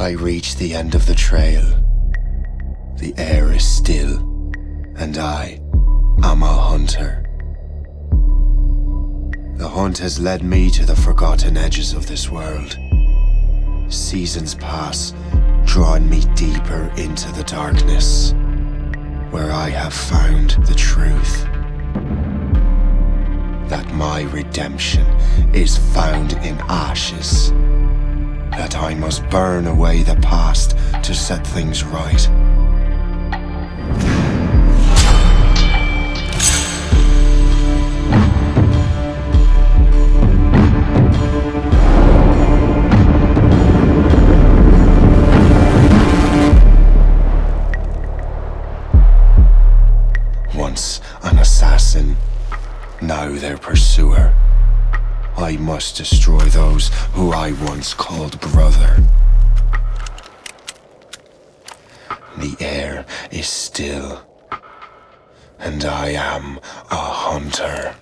I reach the end of the trail. The air is still, and I am a hunter. The hunt has led me to the forgotten edges of this world. Seasons pass, drawing me deeper into the darkness, where I have found the truth. That my redemption is found in ashes. That I must burn away the past to set things right. Once an assassin, now their pursuer. I must destroy those who I once called brother. The air is still, and I am a hunter.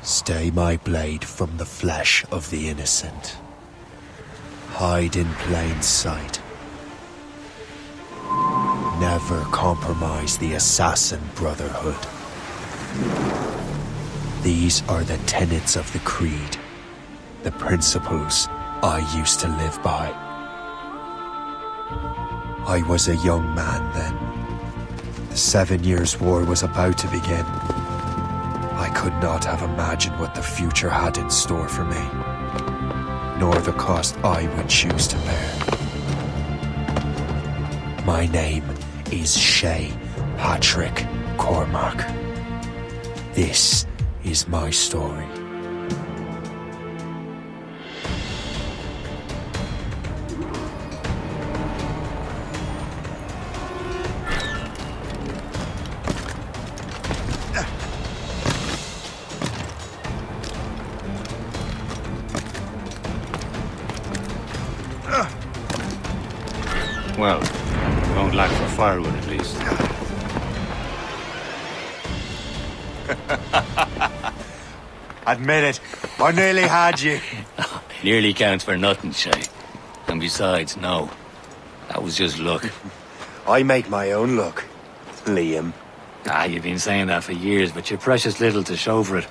Stay my blade from the flesh of the innocent. Hide in plain sight. Never compromise the assassin brotherhood. These are the tenets of the creed, the principles I used to live by. I was a young man then. The 7 Years' War was about to begin. I could not have imagined what the future had in store for me, nor the cost I would choose to bear. My name is Shay Patrick Cormac. This is my story. Well, we won't lack for firewood at least. Admit it, I nearly had you. Nearly counts for nothing, Shay. And besides, no. That was just luck. I make my own luck, Liam. You've been saying that for years, but you're precious little to show for it.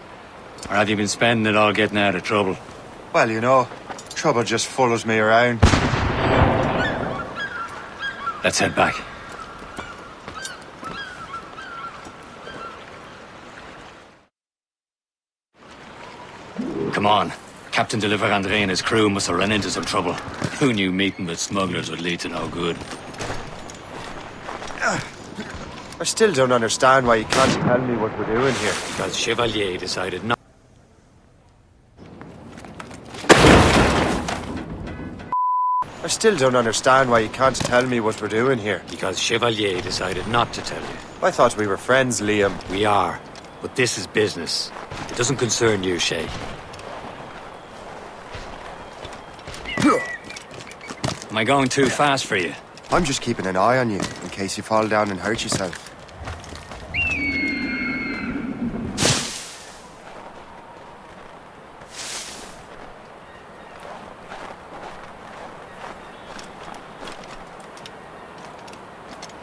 Or have you been spending it all getting out of trouble? Well, you know, trouble just follows me around. Let's head back. Come on. Captain de Andre and his crew must have run into some trouble. Who knew meeting with smugglers would lead to no good? I still don't understand why you can't tell me what we're doing here. Because Chevalier decided not. I still don't understand why you can't tell me what we're doing here. Because Chevalier decided not to tell you. I thought we were friends, Liam. We are, but this is business. It doesn't concern you, Shay. Am I going too fast for you? I'm just keeping an eye on you, in case you fall down and hurt yourself.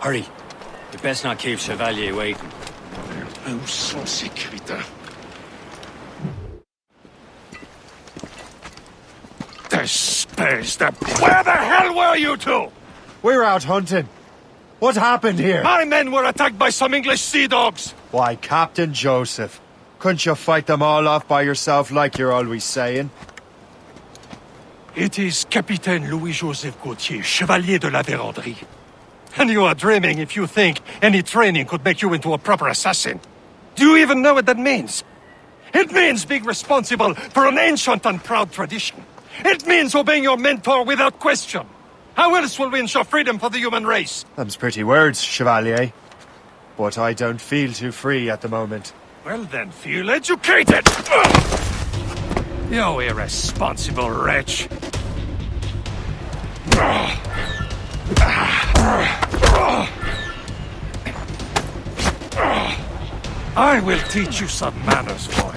Hurry. You best not keep Chevalier waiting. Où sont ces crétins? Espèce de... Where the hell were you two? We're out hunting. What happened here? My men were attacked by some English sea dogs. Why, Captain Joseph. Couldn't you fight them all off by yourself like you're always saying? It is Capitaine Louis-Joseph Gauthier, Chevalier de la Vérendrye. And you are dreaming if you think any training could make you into a proper assassin. Do you even know what that means? It means being responsible for an ancient and proud tradition. It means obeying your mentor without question. How else will we ensure freedom for the human race? Them's pretty words, Chevalier. But I don't feel too free at the moment. Well then, feel educated! You irresponsible wretch. I will teach you some manners, boy.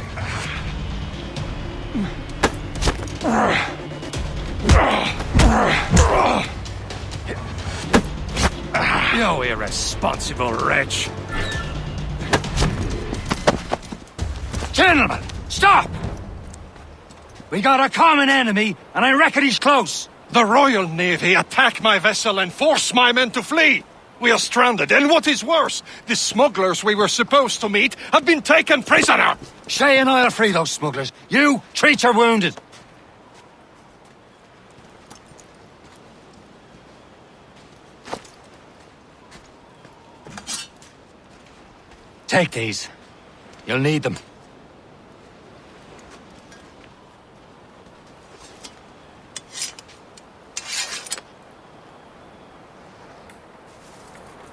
You irresponsible wretch. Gentlemen, stop! We got a common enemy, and I reckon he's close. The Royal Navy attack my vessel and force my men to flee. We are stranded, and what is worse, the smugglers we were supposed to meet have been taken prisoner. Shay and I'll free those smugglers. You treat your wounded. Take these. You'll need them.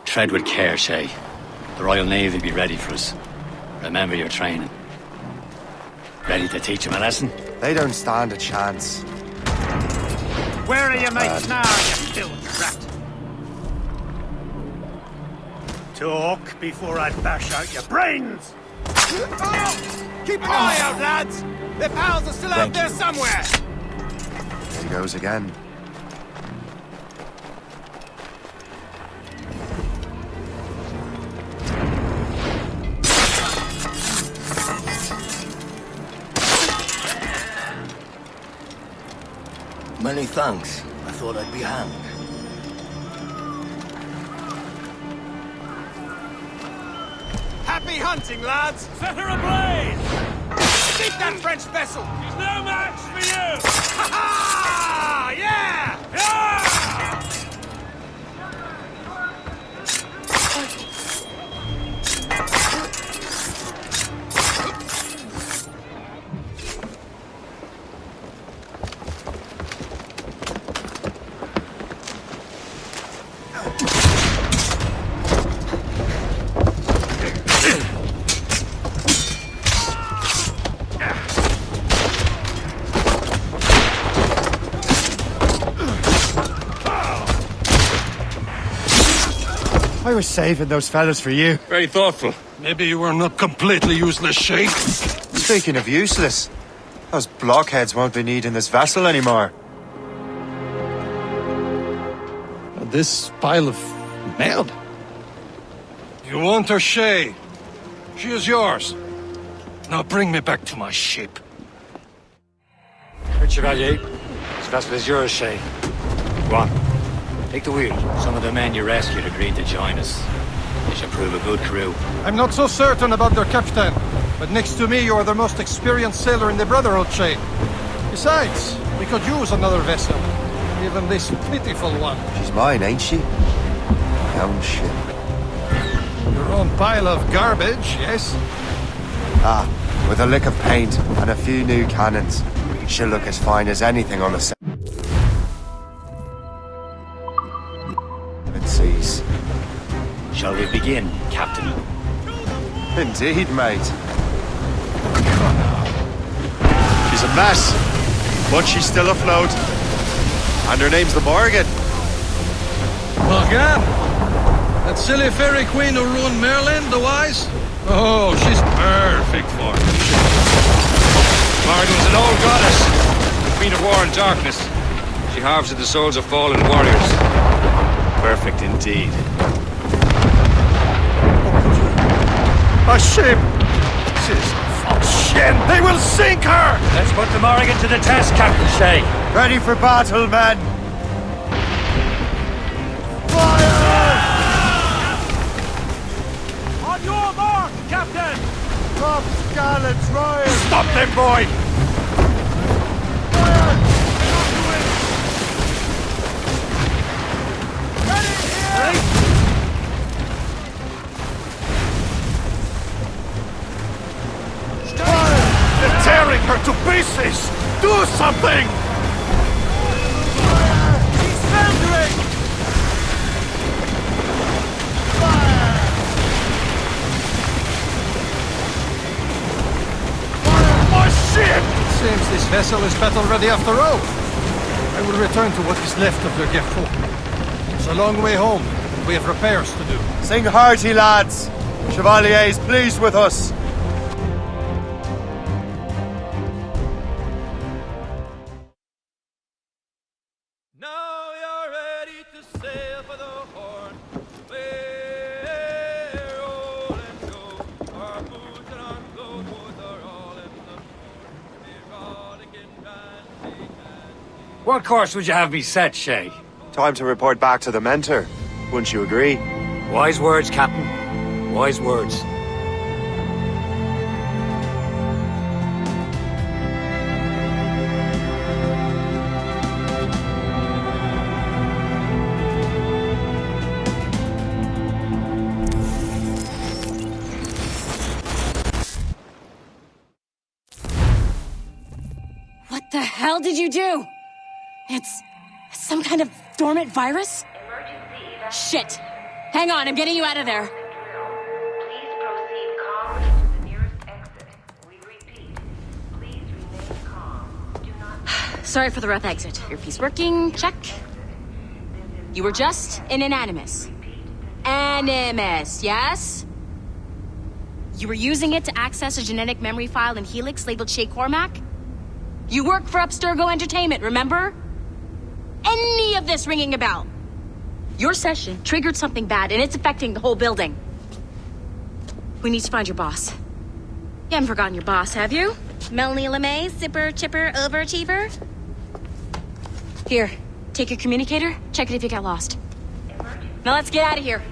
Tread with care, Shay. The Royal Navy will be ready for us. Remember your training. Ready to teach them a lesson? They don't stand a chance. Where are your mates now, you filthy rat? Talk before I bash out your brains! Keep an eye out, lads! Their pals are still out there somewhere! There he goes again. Many thanks. I thought I'd be hanged. Happy hunting, lads! Set her ablaze! Beat that French vessel! She's no match for you! Ha ha! Yeah! I was saving those fellas for you. Very thoughtful. Maybe you were not completely useless, Shay. Speaking of useless, those blockheads won't be needing this vessel anymore. This pile of mail. You want her, Shay? She is yours. Now bring me back to my ship. Good, Chevalier. This vessel is yours, Shay. Go on. Take the wheel. Some of the men you rescued agreed to join us. They should prove a good crew. I'm not so certain about their captain, but next to me you are the most experienced sailor in the Brotherhood, Shay. Besides, we could use another vessel. Even this pitiful one. She's mine, ain't she? My own ship. Your own pile of garbage, yes? Ah, with a lick of paint and a few new cannons. She'll look as fine as anything on the set. Shall we begin, Captain? Indeed, mate. She's a mess, but she's still afloat. And her name's the Morgan. Morgan? That silly fairy queen who ruined Merlin, the wise? Oh, she's perfect for it. Morgan's an old goddess, the queen of war and darkness. She harvests the souls of fallen warriors. Perfect indeed. A ship! This is bullshit! They will sink her! Let's put the Morrigan to the test, Captain Shay. Ready for battle, men! On your mark, Captain! Top Scarlet's Royal! Stop them, boy! They're tearing her to pieces! Do something! He's foundering! My ship! It seems this vessel is battle ready after all. I will return to what is left of Le Guerreau. It's a long way home. We have repairs to do. Sing hearty, lads! Chevalier is pleased with us. Now you're ready to sail for the Horn. We're rolling go. Our boots and our clothes are all in the port. We're rollicking, dancing, and What course would you have me set, Shay? Time to report back to the mentor. Wouldn't you agree? Wise words, Captain. Wise words. What the hell did you do? It's some kind of dormant virus? Shit! Hang on, I'm getting you out of there. Please proceed calmly to the nearest exit. We repeat, please remain calm. Do not... Sorry for the rough exit. Earpiece working, check. You were just in an animus. Animus, yes? You were using it to access a genetic memory file in Helix labeled Shay Cormac? You work for Abstergo Entertainment, remember? Any of this ringing a bell? Your session triggered something bad, and it's affecting the whole building. We need to find your boss. You haven't forgotten your boss, have you? Melanie LeMay, zipper, chipper, overachiever? Here, take your communicator, check it if you got lost. Now let's get out of here.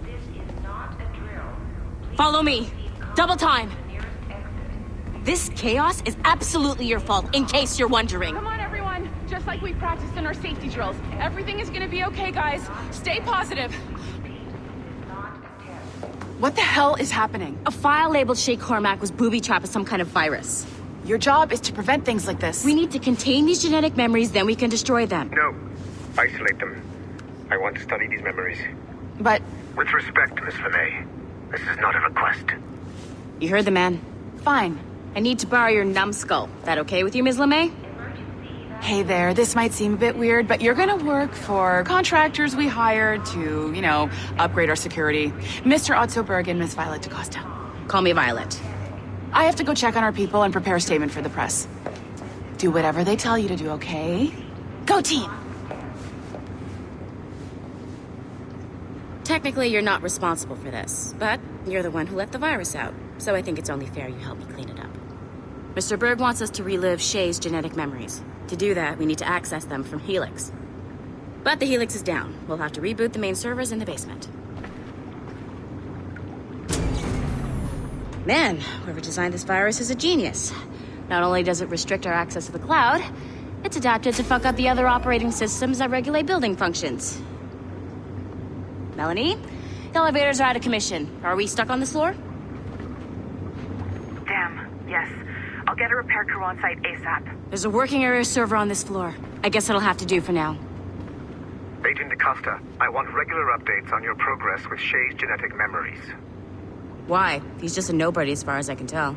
This is not a drill. Please Follow me. Double time. to the nearest exit. This chaos is absolutely your fault, in case you're wondering. Come on, everyone. Just like we practiced in our safety drills. Everything is gonna be okay, guys. Stay positive. What the hell is happening? A file labeled Shay Cormac was booby-trapped with some kind of virus. Your job is to prevent things like this. We need to contain these genetic memories, then we can destroy them. No. Isolate them. I want to study these memories. But... With respect, Miss LeMay, this is not a request. You heard the man. fine. I need to borrow your numbskull. That okay with you, Ms. LeMay? Hey there, this might seem a bit weird, but you're gonna work for contractors we hired to, you know, upgrade our security. Mr. Otto Berg and Miss Violet DaCosta. Call me Violet. I have to go check on our people and prepare a statement for the press. Do whatever they tell you to do, okay? Go team! Technically, you're not responsible for this, but you're the one who let the virus out, so I think it's only fair you help me clean it up. Mr. Berg wants us to relive Shay's genetic memories. To do that, we need to access them from Helix. But the Helix is down. We'll have to reboot the main servers in the basement. Man, whoever designed this virus is a genius. Not only does it restrict our access to the cloud, it's adapted to fuck up the other operating systems that regulate building functions. Melanie? The elevators are out of commission. Are we stuck on this floor? Damn, yes. I'll get a repair crew on site ASAP. There's a working area server on this floor. I guess it'll have to do for now. Agent DaCosta, I want regular updates on your progress with Shay's genetic memories. Why? He's just a nobody as far as I can tell.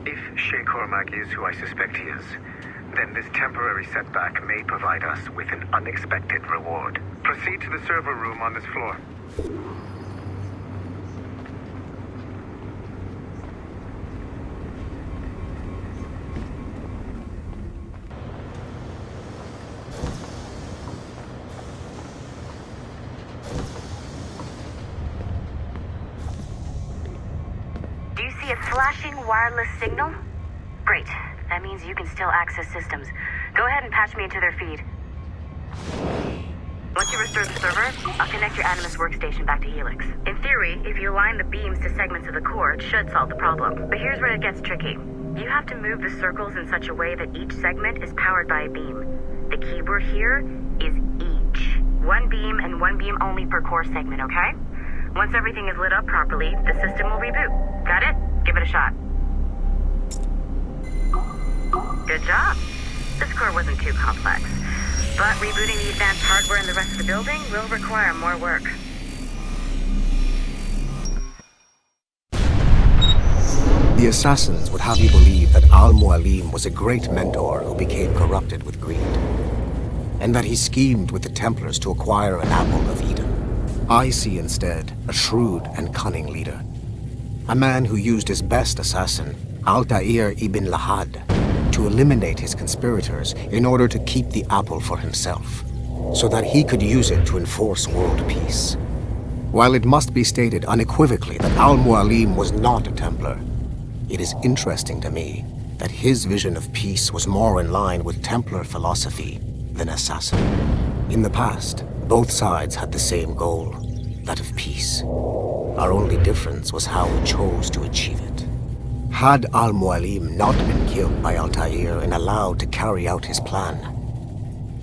If Shay Cormac is who I suspect he is, then this temporary setback may provide us with an unexpected reward. Proceed to the server room on this floor. Do you see a flashing wireless signal? Great. That means you can still access systems. Go ahead and patch me into their feed. Once you restore the server, I'll connect your Animus workstation back to Helix. In theory, if you align the beams to segments of the core, it should solve the problem. But here's where it gets tricky. You have to move the circles in such a way that each segment is powered by a beam. The keyword here is each. One beam and one beam only per core segment, okay? Once everything is lit up properly, the system will reboot. Got it? Give it a shot. Good job. This core wasn't too complex. But rebooting the advanced hardware in the rest of the building will require more work. The assassins would have you believe that Al-Mualim was a great mentor who became corrupted with greed, and that he schemed with the Templars to acquire an apple of Eden. I see instead a shrewd and cunning leader, a man who used his best assassin, Altair ibn Lahad, to eliminate his conspirators in order to keep the apple for himself, so that he could use it to enforce world peace. While it must be stated unequivocally that Al-Mualim was not a Templar, it is interesting to me that his vision of peace was more in line with Templar philosophy than assassin. In the past, both sides had the same goal, that of peace. Our only difference was how we chose to achieve it. Had Al-Mualim not been killed by Altair and allowed to carry out his plan,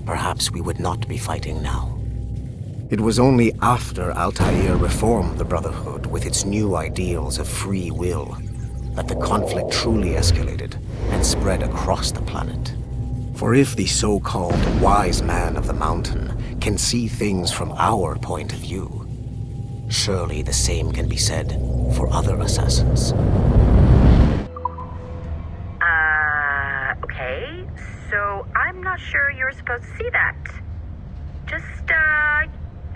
perhaps we would not be fighting now. It was only after Altair reformed the Brotherhood with its new ideals of free will that the conflict truly escalated and spread across the planet. For if the so-called wise man of the mountain can see things from our point of view, surely the same can be said for other assassins. Okay, so I'm not sure you're supposed to see that.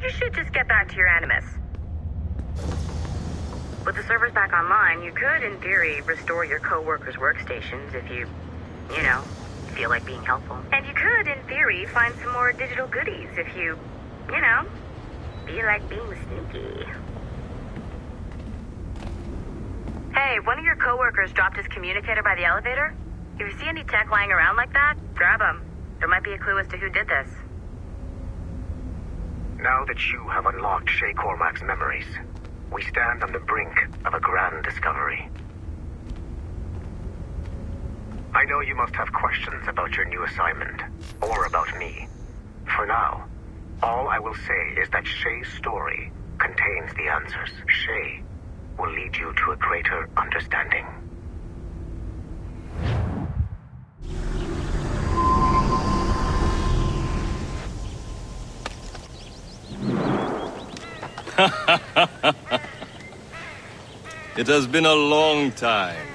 You should just get back to your Animus. With the servers back online, you could, in theory, restore your co-workers' workstations if you feel like being helpful. And you could, in theory, find some more digital goodies if you feel like being sneaky. Hey, one of your co-workers dropped his communicator by the elevator. If you see any tech lying around like that, grab them. There might be a clue as to who did this. Now that you have unlocked Shay Cormac's memories, we stand on the brink of a grand discovery. I know you must have questions about your new assignment, or about me. For now, all I will say is that Shay's story contains the answers. Shay will lead you to a greater understanding. It has been a long time.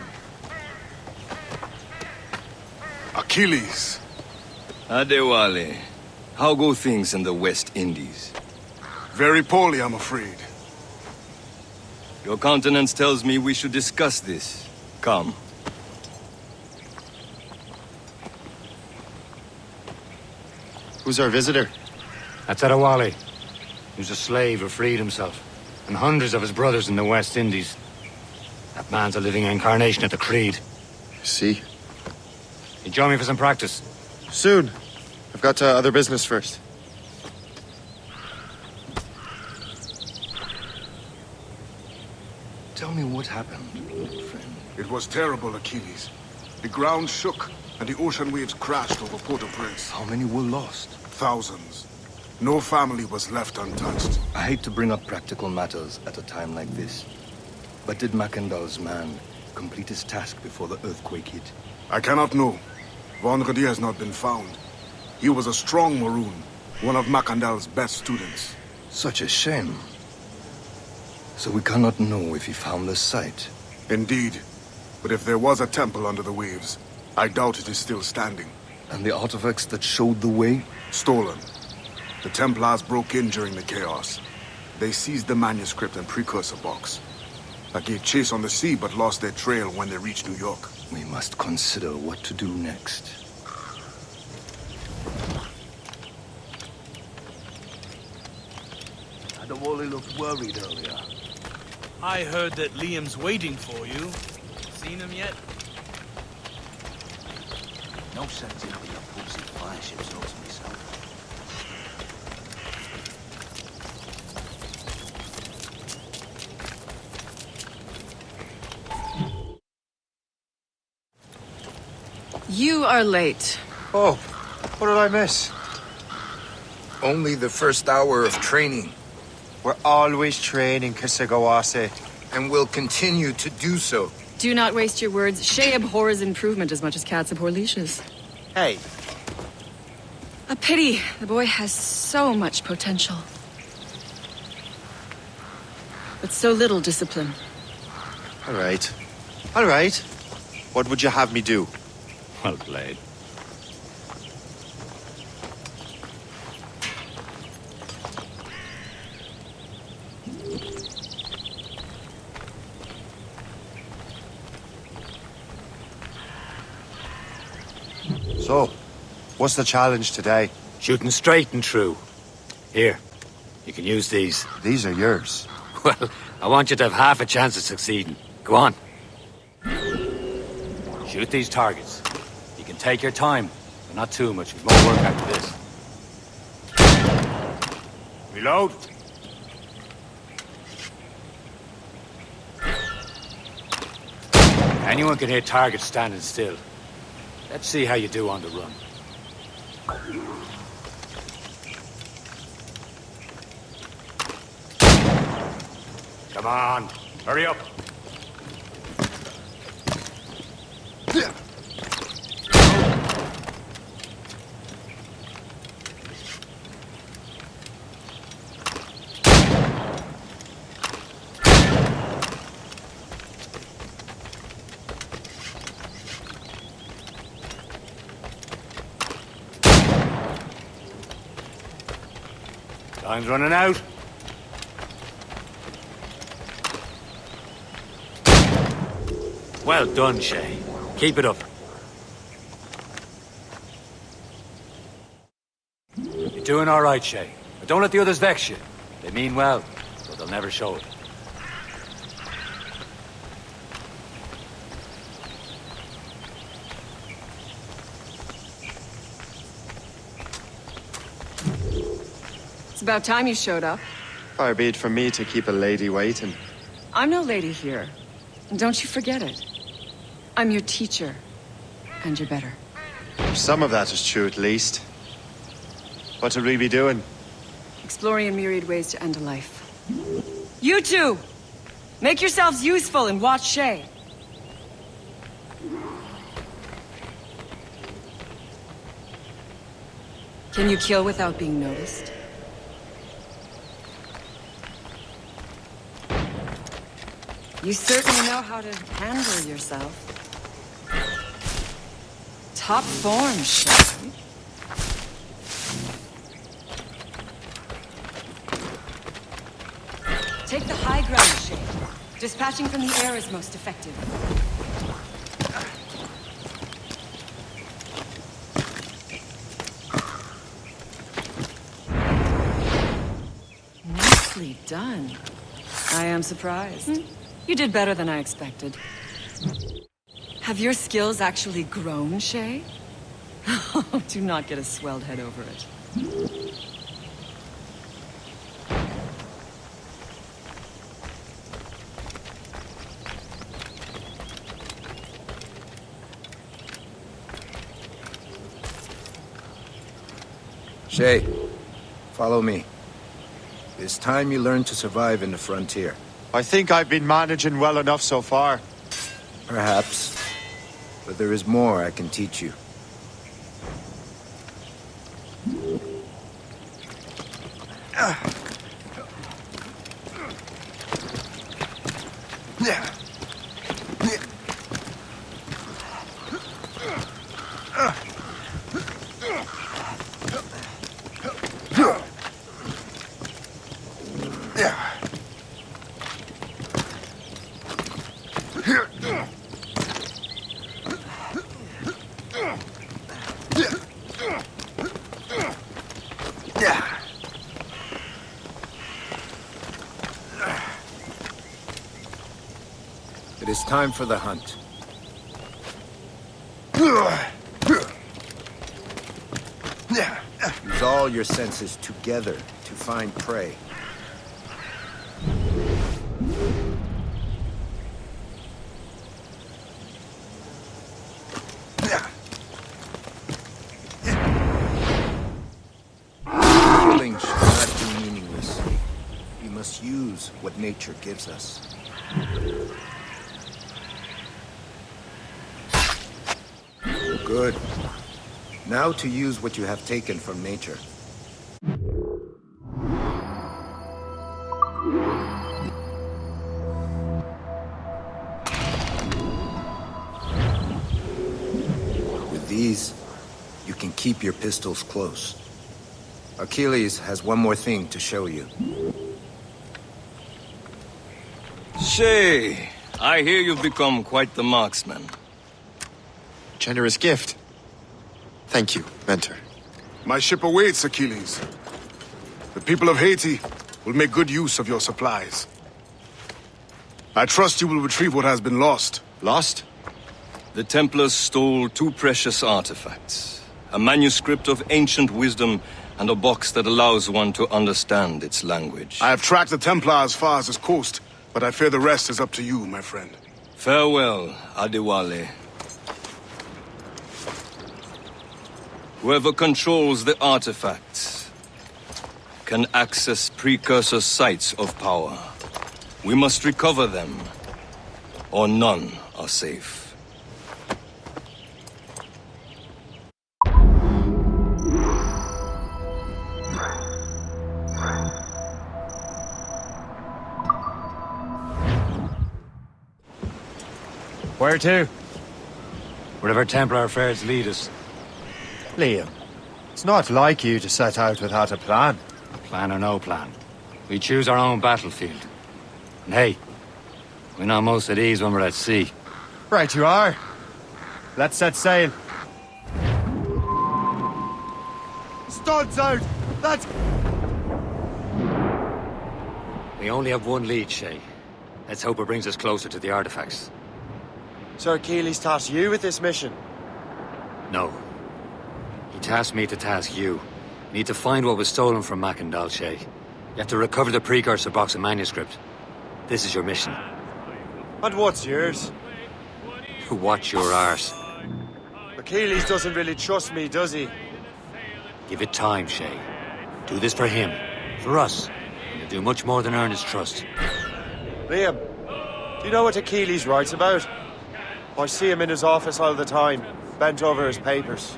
Achilles. Adewale, how go things in the West Indies? Very poorly, I'm afraid. Your countenance tells me we should discuss this. Come. Who's our visitor? That's Adewale. He was a slave who freed himself, and hundreds of his brothers in the West Indies. That man's a living incarnation of the Creed. See? You join me for some practice? Soon. I've got other business first. Tell me what happened, old friend. It was terrible, Achilles. The ground shook, and the ocean waves crashed over Port-au-Prince. How many were lost? Thousands. No family was left untouched. I hate to bring up practical matters at a time like this. But did Mackandal's man complete his task before the earthquake hit? I cannot know. Vonredi has not been found. He was a strong Maroon, One of Macandal's best students. Such a shame. So we cannot know if he found the site. Indeed. But if there was a temple under the waves, I doubt it is still standing. And the artifacts that showed the way? Stolen. The Templars broke in during the chaos. They seized the manuscript and precursor box. I gave chase on the sea, but lost their trail when they reached New York. We must consider what to do next. Adewale looked worried earlier. I heard that Liam's waiting for you. Seen him yet? No sense in having a pulsing fireships all to myself. You are late. Oh, what did I miss? Only the first hour of training. We're always training, Kisagawase. And will continue to do so. Do not waste your words. Shay abhors improvement as much as cats abhor leashes. Hey. A pity. The boy has so much potential. But so little discipline. All right. All right. What would you have me do? Well played. So, what's the challenge today? Shooting straight and true. Here, you can use these. These are yours. Well, I want you to have half a chance of succeeding. Go on. Shoot these targets. You can take your time, but not too much. We've more work after this. Reload. Anyone can hit targets standing still. Let's see how you do on the run. Come on, hurry up. Time's running out. Well done, Shay. Keep it up. You're doing all right, Shay. But don't let the others vex you. They mean well, but they'll never show it. It's about time you showed up. Far be it from me to keep a lady waiting. I'm no lady here. And don't you forget it. I'm your teacher. And you're better. Some of that is true, at least. What should we be doing? Exploring a myriad ways to end a life. You two! Make yourselves useful and watch Shay. Can you kill without being noticed? You certainly know how to handle yourself. Top form, Shay. Take the high ground, Shay. Dispatching from the air is most effective. Nicely done. I am surprised. You did better than I expected. Have your skills actually grown, Shay? Do not get a swelled head over it. Shay, follow me. It's time you learn to survive in the frontier. I think I've been managing well enough so far. Perhaps. But there is more I can teach you. It is time for the hunt. Use all your senses together to find prey. Killing should not be meaningless. We must use what nature gives us. Good. Now to use what you have taken from nature. With these, you can keep your pistols close. Achilles has one more thing to show you. Shay, I hear you've become quite the marksman. Generous gift. Thank you, Mentor. My ship awaits, Achilles. The people of Haiti will make good use of your supplies. I trust you will retrieve what has been lost. Lost? The Templars stole 2 precious artifacts. A manuscript of ancient wisdom and a box that allows one to understand its language. I have tracked the Templar as far as this coast, but I fear the rest is up to you, my friend. Farewell, Adewale. Whoever controls the artifacts can access precursor sites of power. We must recover them, or none are safe. Where to? Wherever Templar affairs lead us. Liam, it's not like you to set out without a plan. Plan or no plan. We choose our own battlefield. And hey, we know most of these when we're at sea. Right you are. Let's set sail. Studs out! That's... We only have one lead, Shay. Let's hope it brings us closer to the artifacts. Sir Achilles tasked you with this mission? No. He tasked me to task you. You need to find what was stolen from Mackandal, Shay. You have to recover the precursor box and manuscript. This is your mission. And what's yours? Watch your arse. Achilles doesn't really trust me, does he? Give it time, Shay. Do this for him. For us. And you'll do much more than earn his trust. Liam, do you know what Achilles writes about? I see him in his office all the time, bent over his papers.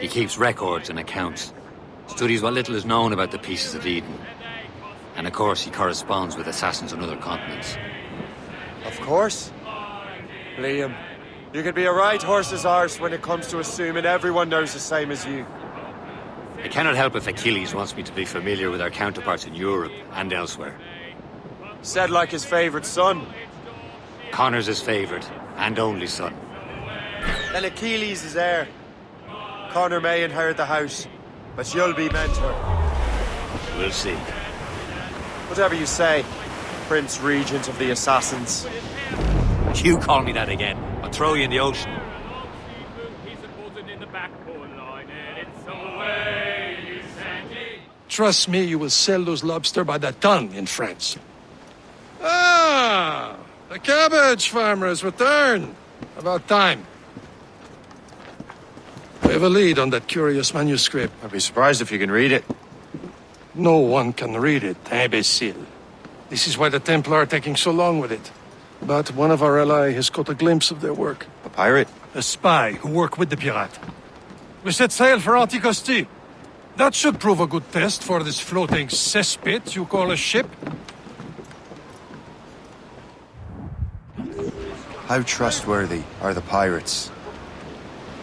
He keeps records and accounts. Studies what little is known about the pieces of Eden. And of course, he corresponds with assassins on other continents. Of course. Liam, you can be a right horse's arse when it comes to assuming everyone knows the same as you. I cannot help if Achilles wants me to be familiar with our counterparts in Europe and elsewhere. Said like his favorite son. Connor's his favorite and only son. Then Achilles is heir. Connor may inherit the house, but you'll be mentor. We'll see. Whatever you say, Prince Regent of the Assassins. You call me that again, I'll throw you in the ocean. Trust me, you will sell those lobster by the ton in France. Ah, the cabbage farmer has returned. About time. We have a lead on that curious manuscript. I'd be surprised if you can read it. No one can read it, imbecile. This is why the Templar are taking so long with it. But one of our allies has caught a glimpse of their work. A pirate? A spy who worked with the pirate. We set sail for Anticosti. That should prove a good test for this floating cesspit you call a ship. How trustworthy are the pirates?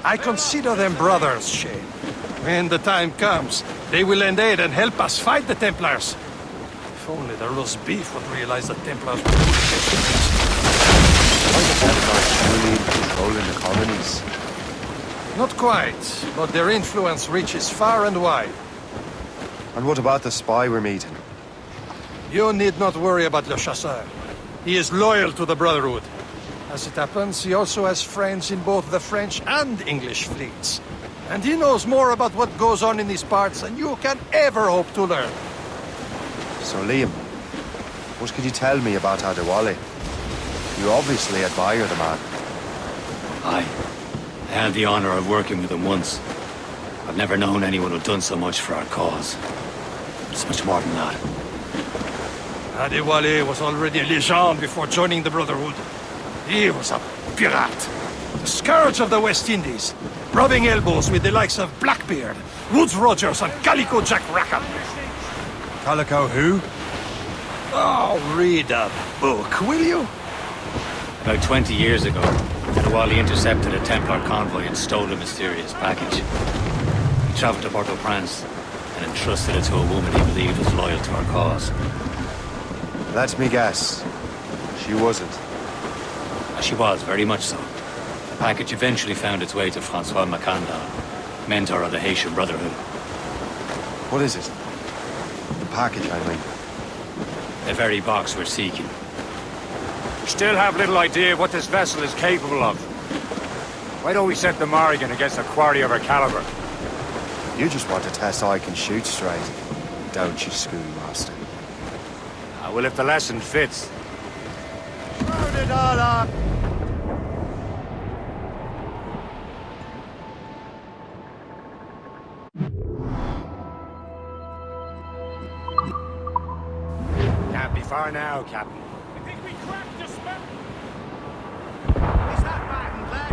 I consider them brothers, Shay. When the time comes, they will lend aid and help us fight the Templars. If only the roast beef would realize the Templars were Are the Templars truly in control in the colonies? Not quite, but their influence reaches far and wide. And what about the spy we're meeting? You need not worry about Le Chasseur. He is loyal to the Brotherhood. As it happens, he also has friends in both the French and English fleets. And he knows more about what goes on in these parts than you can ever hope to learn. So Liam, what could you tell me about Adewale? You obviously admire the man. I had the honor of working with him once. I've never known anyone who'd done so much for our cause. It's much more than that. Adewale was already a legend before joining the Brotherhood. He was a pirate. The scourge of the West Indies. Rubbing elbows with the likes of Blackbeard, Woodes Rogers, and Calico Jack Rackham. Calico who? Oh, read a book, will you? About 20 years ago, Adewale intercepted a Templar convoy and stole a mysterious package. He traveled to Port-au-Prince and entrusted it to a woman he believed was loyal to our cause. Let me guess. She wasn't. She was, very much so. The package eventually found its way to Francois Macandal, mentor of the Haitian Brotherhood. What is it? The package, I mean. The very box we're seeking. We still have little idea of what this vessel is capable of. Why don't we set the Morrigan against a quarry of her caliber? You just want to test I can shoot straight, don't you, schoolmaster? Well, if the lesson fits. Round it all up! Can't be far now, Captain. I think we cracked the spell. Is that Martin, lad?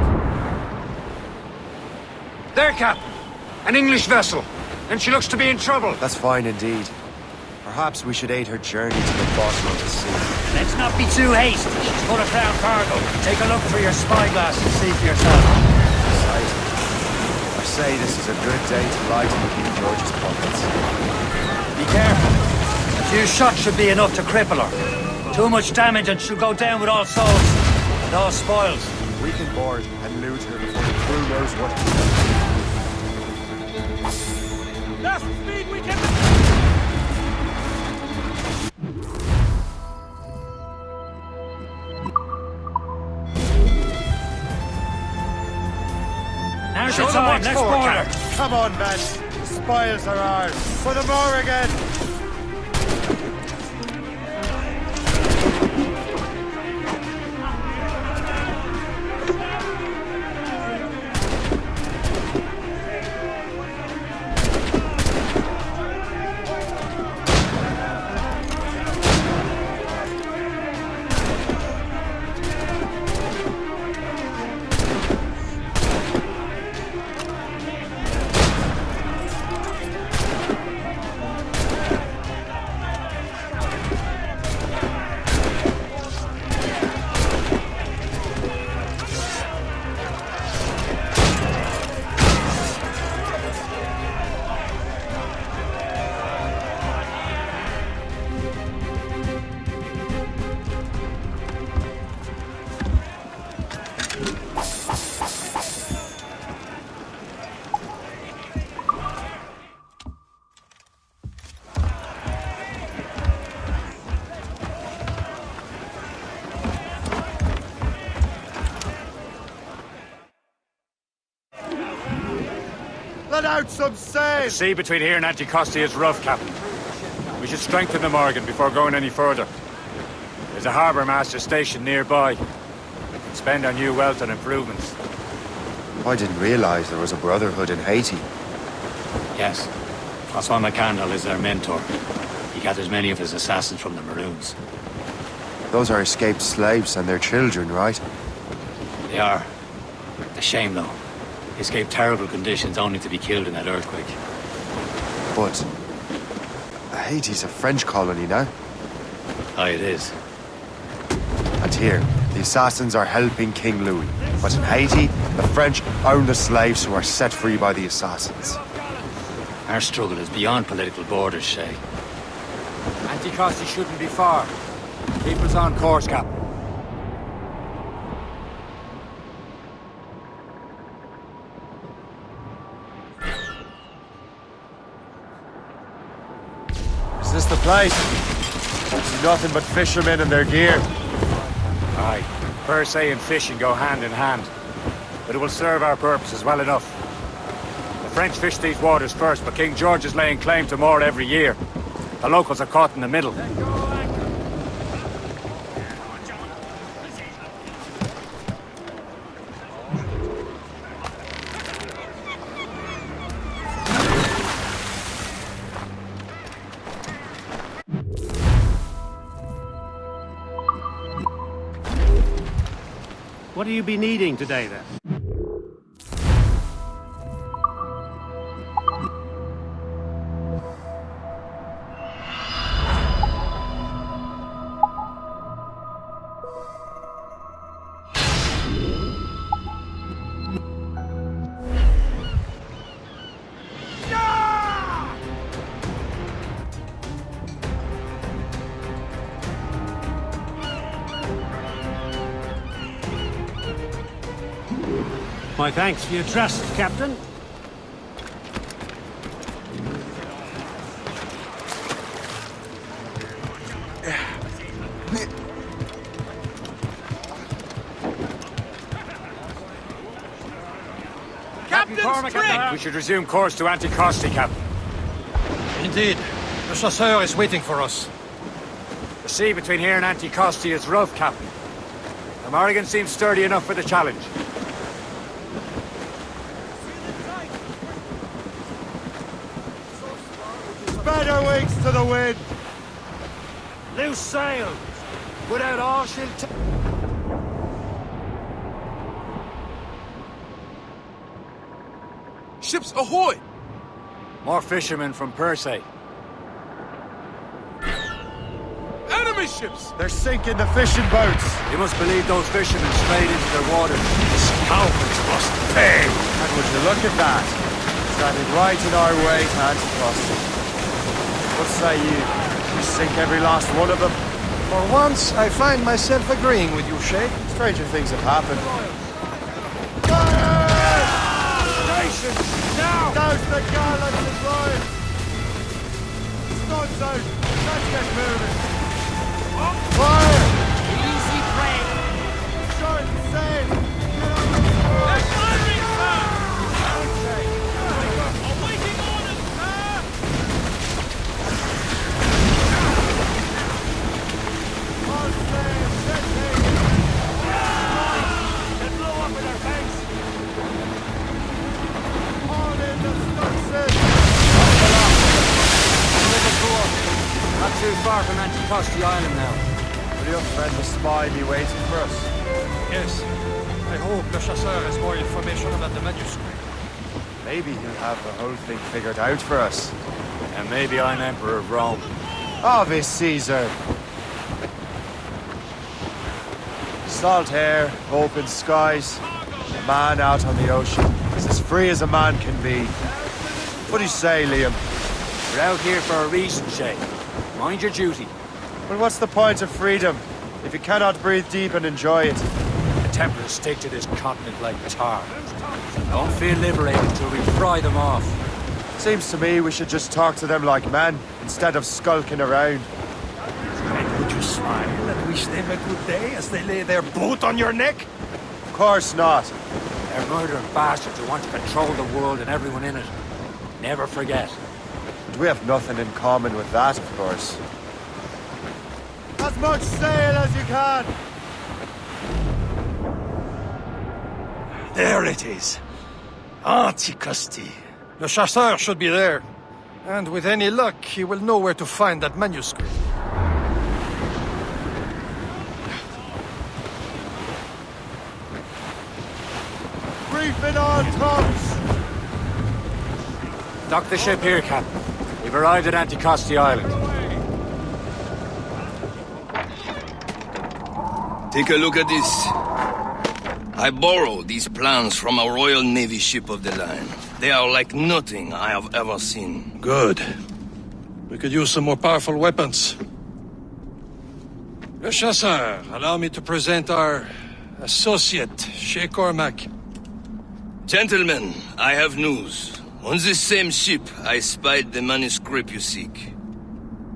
There, Captain. An English vessel. And she looks to be in trouble. That's fine indeed. Perhaps we should aid her journey to the bottom of the sea. Let's not be too hasty. She's full of crown cargo. Take a look through your spyglass and see for yourself. Right. I say this is a good day to lighten King George's pockets. Be careful. A few shots should be enough to cripple her. Too much damage and she'll go down with all souls. And all spoils. We can board and loot her before the crew knows what to do. That's the speed we can... Now's your time, let's board her. Come on, men. The spoils are ours. For the Morrigan! Let out some sail! The sea between here and Anticosti is rough, Captain. We should strengthen the Morrigan before going any further. There's a harbour master stationed nearby. We can spend our new wealth on improvements. I didn't realize there was a brotherhood in Haiti. Yes. Francois Macandal is their mentor. He gathers many of his assassins from the Maroons. Those are escaped slaves and their children, right? They are. A shame, though. They escaped terrible conditions only to be killed in that earthquake. But Haiti's a French colony now. Aye, it is. And here, The assassins are helping King Louis. But in Haiti, the French own the slaves who are set free by the assassins. Our struggle is beyond political borders, Shay. Anticosti shouldn't be far. Keep us on course, Captain. Is this the place? I see nothing but fishermen and their gear. Aye. Per se and fishing go hand in hand. But it will serve our purposes well enough. The French fish these waters first, but King George is laying claim to more every year. The locals are caught in the middle. What do you be needing today, then? My thanks for your trust, Captain. Captain Cormac, we should resume course to Anticosti, Captain. Indeed. The chasseur is waiting for us. The sea between here and Anticosti is rough, Captain. The Morrigan seems sturdy enough for the challenge. Spread our wings to the wind! Loose sail! Without all she'll Ships ahoy! More fishermen from Persay. Enemy ships! They're sinking the fishing boats! You must believe those fishermen strayed into their waters. Scoundrels must pay! And would you look at that? Standing right in our way to Anticosti. What say you? We sink every last one of them? For once, I find myself agreeing with you, Shay. Stranger things have happened. Station! Now! Douse the garland and royal! Stuns out! Let's get moving! Fire! Easy prey! Short sail! They're firing, sir! Awaiting orders, sir! All sail! Set sail! They blow up with their face! All in the stunsail! Not too far from Anticosti Island now. Will your friend the spy be waiting for us? Yes. I hope Le Chasseur has more information about the manuscript. Maybe he'll have the whole thing figured out for us. And maybe I'm Emperor of Rome. Ave Caesar! Salt air, open skies, a man out on the ocean. He's as free as a man can be. What do you say, Liam? We're out here for a reason, Shay. Mind your duty. Well, what's the point of freedom if you cannot breathe deep and enjoy it? The Templars stick to this continent like tar. Don't feel liberated until we pry them off. Seems to me we should just talk to them like men, instead of skulking around. And would you smile and wish them a good day as they lay their boot on your neck? Of course not. They're murdering bastards who want to control the world and everyone in it. Never forget. But we have nothing in common with that, of course. As much sail as you can! There it is. Anticosti. Le Chasseur should be there. And with any luck, he will know where to find that manuscript. Reefing on tops! Dock the ship here, Captain. We've arrived at Anticosti Island. Take a look at this. I borrowed these plans from a Royal Navy ship of the line. They are like nothing I have ever seen. Good. We could use some more powerful weapons. Le Chasseur, allow me to present our associate, Shay Cormac. Gentlemen, I have news. On this same ship, I spied the manuscript you seek.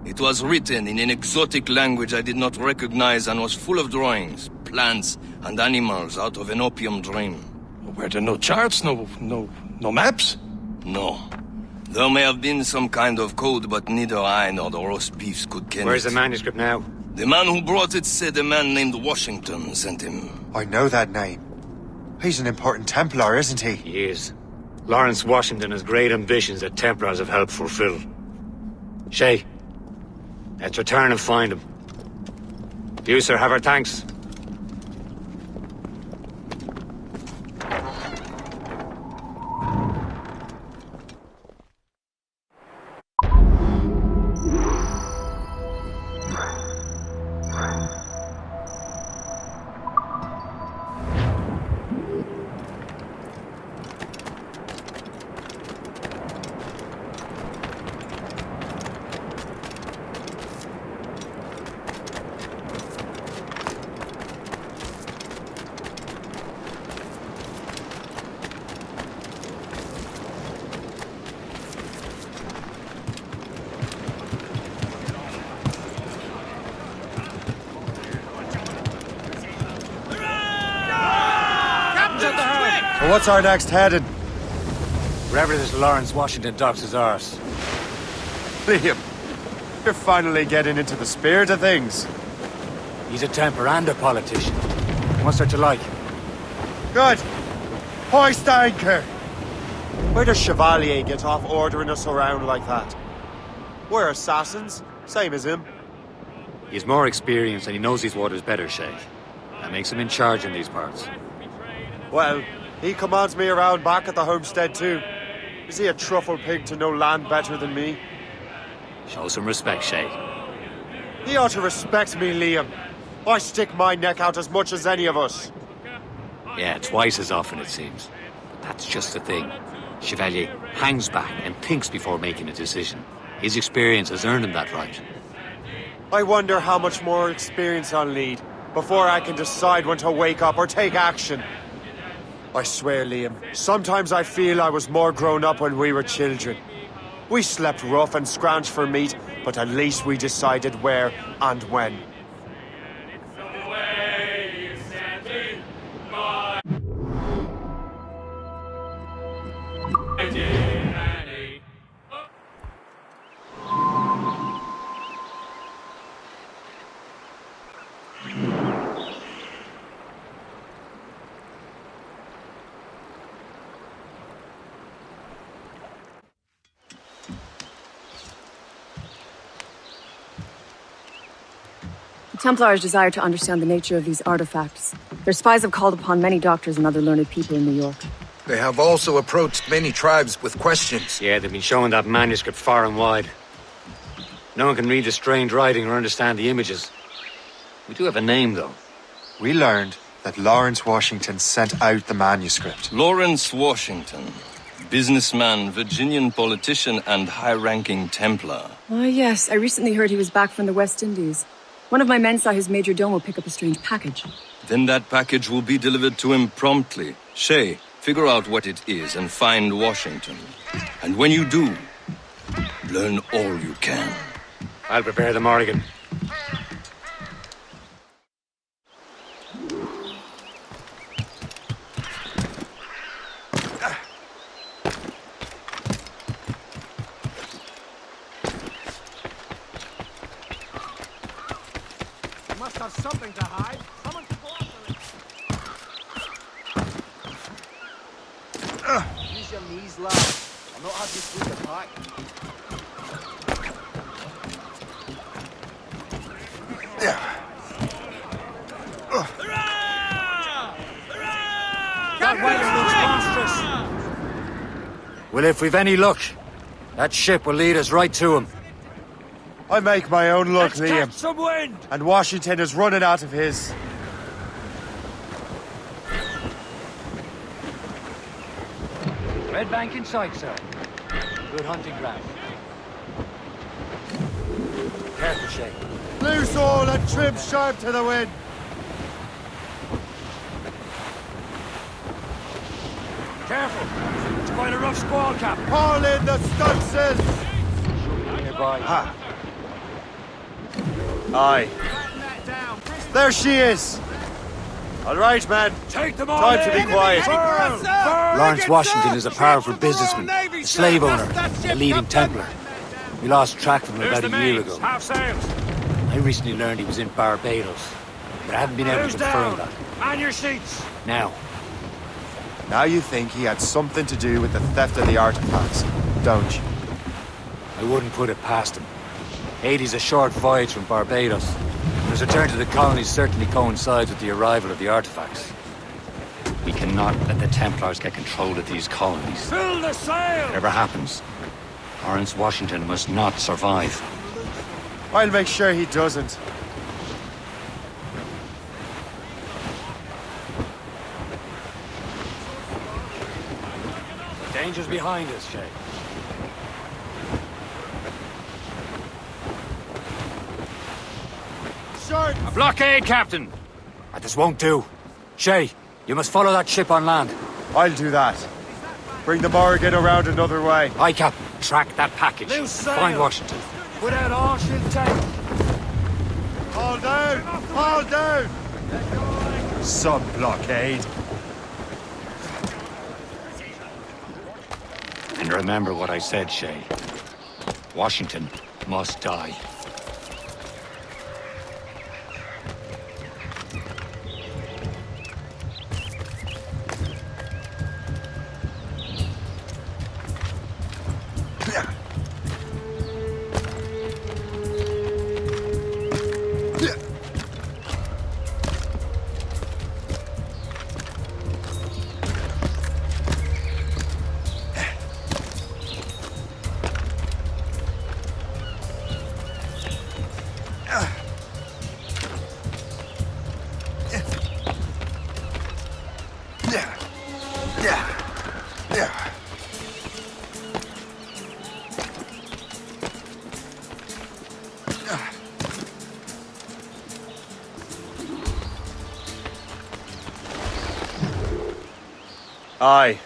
It was written in an exotic language I did not recognize and was full of drawings, plants, and animals out of an opium dream. Were there no charts, no maps? No. There may have been some kind of code, but neither I nor the roast beefs could ken Where's it. the manuscript now? The man who brought it said a man named Washington sent him. I know that name. He's an important Templar, isn't he? He is. Lawrence Washington has great ambitions that Templars have helped fulfill. Shay, let's return and find him. You, sir, have our thanks. So what's our next heading? Wherever this Lawrence Washington docks his arse. Liam, you're finally getting into the spirit of things. He's a Templar and a politician. What's there to like? Good. Hoist anchor. Where does Chevalier get off ordering us around like that? We're assassins, same as him. He's more experienced and he knows these waters better, Shay. That makes him in charge in these parts. Well, he commands me around back at the homestead too. Is he a truffle pig to know land better than me? Show some respect, Shay. He ought to respect me, Liam. I stick my neck out as much as any of us. Yeah, twice as often it seems. But that's just the thing. Chevalier hangs back and thinks before making a decision. His experience has earned him that right. I wonder how much more experience I'll need before I can decide when to wake up or take action. I swear, Liam, sometimes I feel I was more grown up when we were children. We slept rough and scrounged for meat, but at least we decided where and when. The Templars desire to understand the nature of these artifacts. Their spies have called upon many doctors and other learned people in New York. They have also approached many tribes with questions. Yeah, they've been showing that manuscript far and wide. No one can read the strange writing or understand the images. We do have a name, though. We learned that Lawrence Washington sent out the manuscript. Lawrence Washington. Businessman, Virginian politician, and high-ranking Templar. Ah, yes. I recently heard he was back from the West Indies. One of my men saw his major domo pick up a strange package. Then that package will be delivered to him promptly. Shay, figure out what it is and find Washington. And when you do, learn all you can. I'll prepare the Morrigan. Must have something to hide. Someone can go after it. Use your knees, lad. I'm not having to take the pack. That wagon looks monstrous. Well, if we've any luck, that ship will lead us right to him. I make my own luck, Let's catch Liam. some wind. And Washington is running out of his. Red bank in sight, sir. Good hunting ground. Careful, Shay. Loose all and trim sharp to the wind. Careful! It's quite a rough squall, Cap. Haul in the stunsails! Nearby. Ha! Aye. There she is! All right, man. Take them all Time to in. be quiet. Lawrence Washington is a powerful businessman, a slave owner, a leading Templar. We lost track of him There's about the a year mains. ago. Half sails. I recently learned he was in Barbados, but I haven't been able Who's to confirm down? that. Man your seats. Now, Now you think he had something to do with the theft of the artifacts, don't you? I wouldn't put it past him. Haiti's a short voyage from Barbados. His return to the colonies certainly coincides with the arrival of the artifacts. We cannot let the Templars get control of these colonies. Fill the sail! Whatever happens, Lawrence Washington must not survive. I'll make sure he doesn't. Danger's behind us, Shay. Short! a blockade, Captain! This won't do. Shay, you must follow that ship on land. I'll do that. Bring the Morrigan around another way. Aye, Captain. Track that package. Loose sail. Find Washington. Without all she'll take. Haul down! Haul down! Some blockade. And remember what I said, Shay. Washington must die. Aye.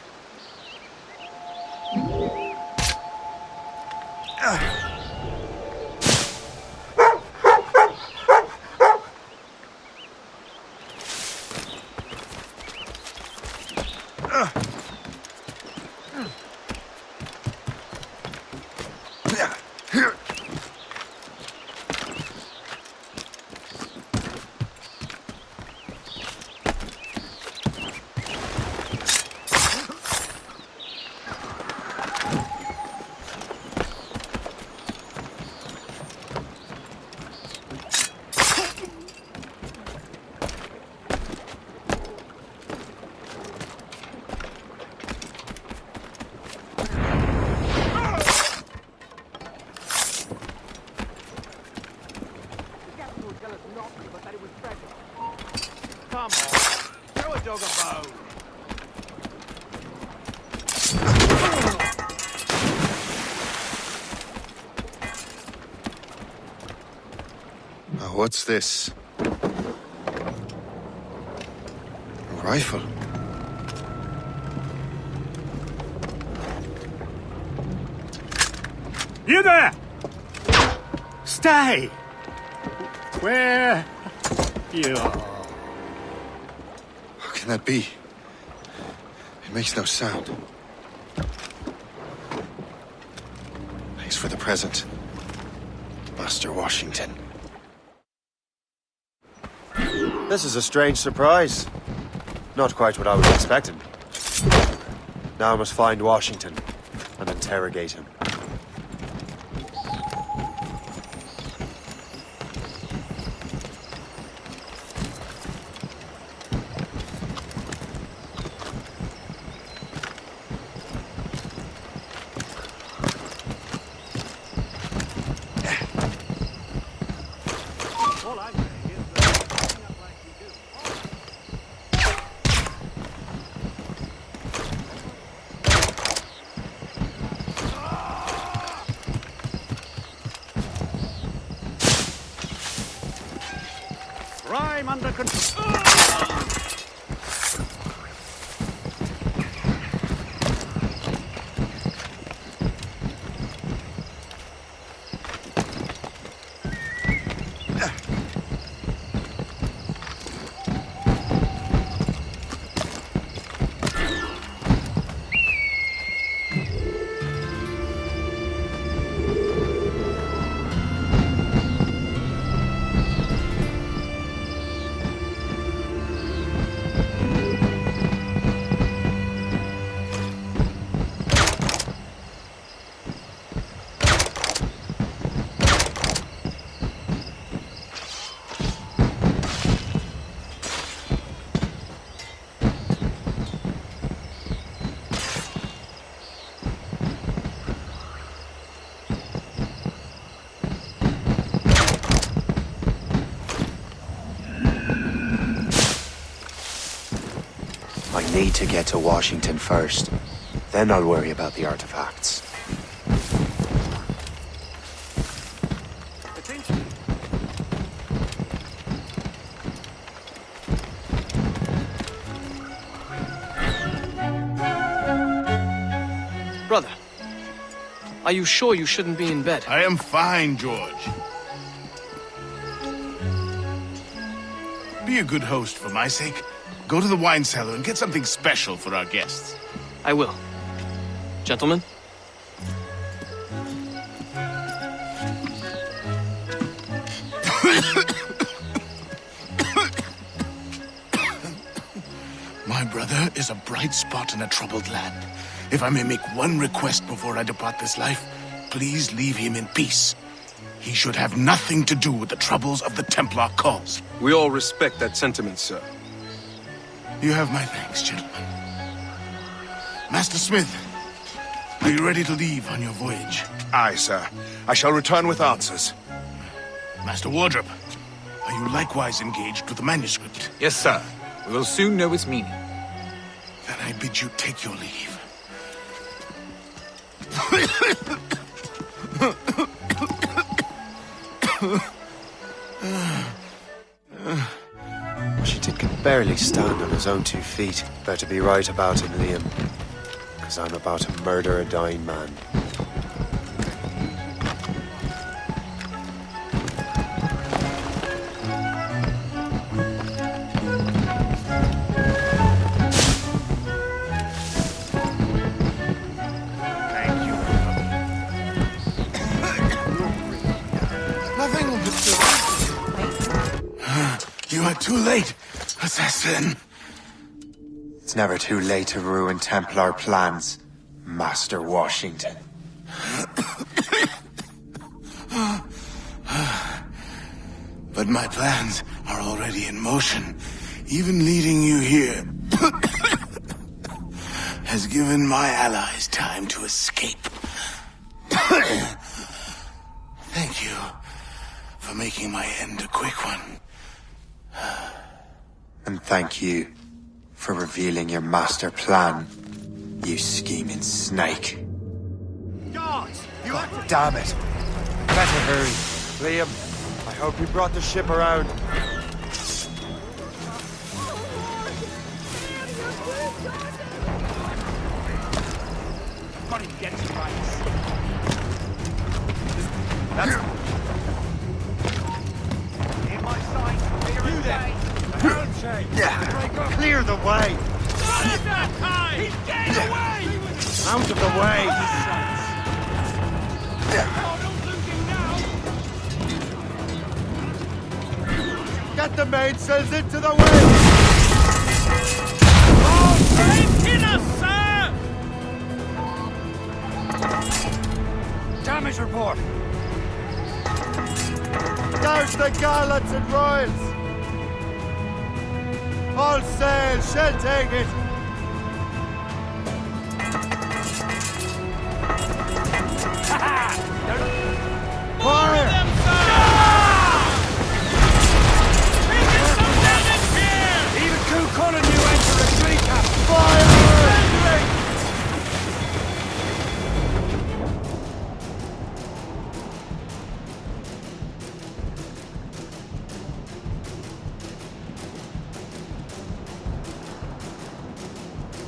Come on, throw a dog a bone. What's this? A rifle. You there! Stay! Where you are? How can that be? It makes no sound. Thanks for the present, Master Washington. This is a strange surprise. Not quite what I was expecting. Now I must find Washington and interrogate him. of control. I need to get to Washington first. Then I'll worry about the artifacts. Brother, are you sure you shouldn't be in bed? I am fine, George. Be a good host for my sake. Go to the wine cellar and get something special for our guests. I will. Gentlemen? My brother is a bright spot in a troubled land. If I may make one request before I depart this life, please leave him in peace. He should have nothing to do with the troubles of the Templar cause. We all respect that sentiment, sir. You have my thanks, gentlemen. Master Smith, are you ready to leave on your voyage? Aye, sir. I shall return with answers. Master Wardrop, are you likewise engaged with the manuscript? Yes, sir. We will soon know its meaning. Then I bid you take your leave. Washington can barely stand on his own 2 feet. Better be right about him, Liam. Because I'm about to murder a dying man. You are too late, assassin. It's never too late to ruin Templar plans, Master Washington. But my plans are already in motion. Even leading you here has given my allies time to escape. Thank you for making my end a quick one. And thank you for revealing your master plan, you scheming snake. Guards! You have to... Damn it! Better hurry. Liam, I hope you brought the ship around. Got him dead to rights. That's... In my sight, clear you there. Clear the way! He's getting away! Out of the way! Get the mainsails into the wind! Oh, in us, sir! Damage report! Douse the gallants and royals! All sail, shall take it! Fire! Even Coup calling you enter retreat, Captain! Fire!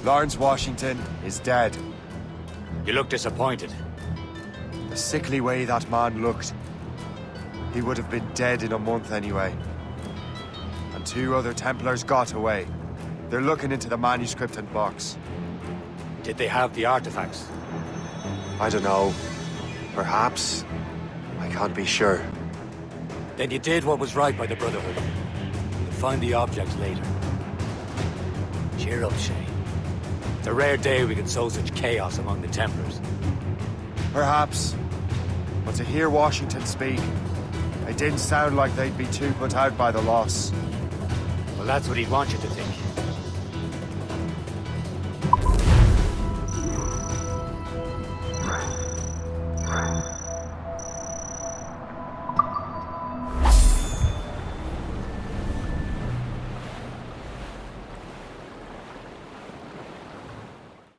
Lawrence Washington is dead. You look disappointed. The sickly way that man looked. He would have been dead in a month anyway. And 2 other Templars got away. They're looking into the manuscript and box. Did they have the artifacts? I don't know. Perhaps. I can't be sure. Then you did what was right by the Brotherhood. You'll find the objects later. Cheer up, Shay. It's a rare day we can sow such chaos among the Templars. Perhaps. But to hear Washington speak, it didn't sound like they'd be too put out by the loss. Well, that's what he'd want you to think.